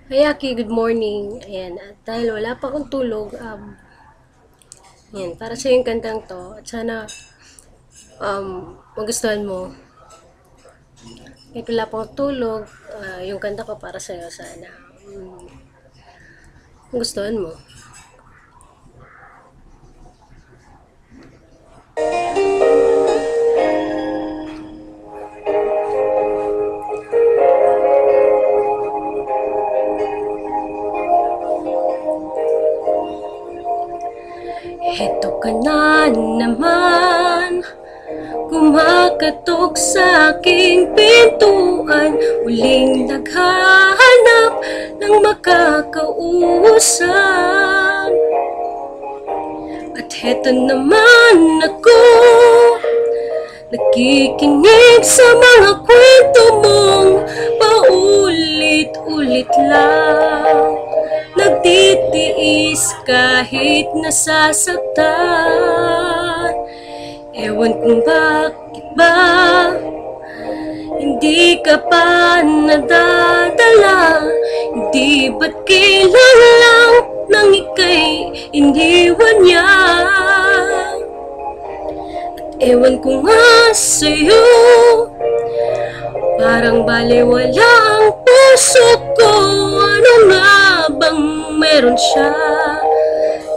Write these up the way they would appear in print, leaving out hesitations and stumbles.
Hi Aki, good morning. Ayan, at dahil wala pa akong tulog, ayan, para sa yung kantang to, at sana magustuhan mo. Kahit wala pa akong tulog, yung kanta ko para sa'yo, sana magustuhan mo. Heto ka na naman, kumakatok sa aking pintuan, muling naghahanap ng makakausap. At heto naman ako, nakikinig sa mga kwento mong paulit-ulit lang. Nagtitiis kahit nasasaktan. Ewan kung bakit ba hindi ka pa nadadala. Hindi ba't kailan lang nang ika'y iniwan niya. At ewan ko nga sa'yo, parang baliwala ang puso ko. Ano nga bang meron siya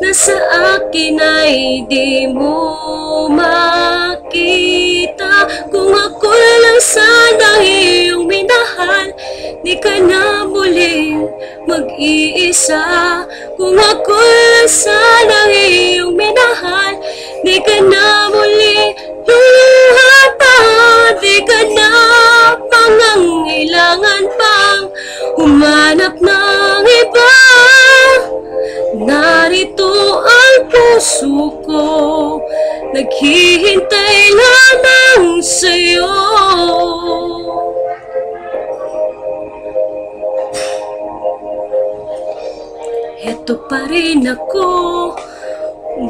na sa akin ay di mo makita? Kung ako lang sana iyong minahal, di ka na muling mag-iisa. Kung ako lang sana iyong minahal, di ka na muling luluha pa. Di ka na pangangailangan pang humanap ng iba. Narito ang puso ko, naghihintay lamang sa'yo. Heto pa rin ako,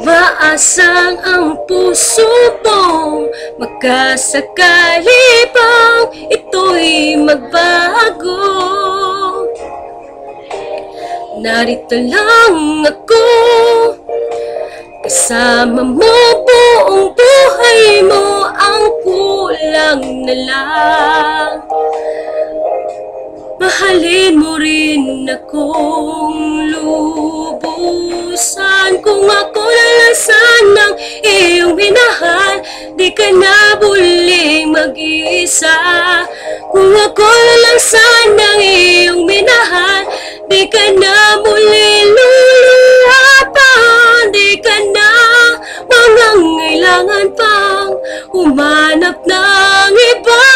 maasang ang puso mo, magkasakali bang ito'y magbago. Narito lang ako, kasama mo buong buhay mo, ang kulang na lang mahalin mo rin akong lubusan. Kung ako lang sanang iyong minahal, di ka na muling mag-iisa. Kung ako lang sanang iyong minahal, di ka na muling luluha pa. Di ka na mangangailangan pang humanap ng iba.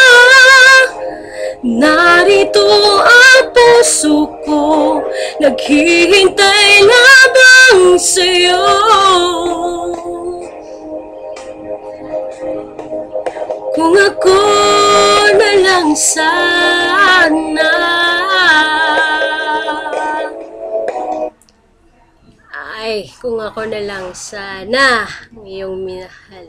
Narito ang puso ko, naghihintay lamang sa'yo. Kung ako na lang sana, kung ako na lang sana iyong minahal.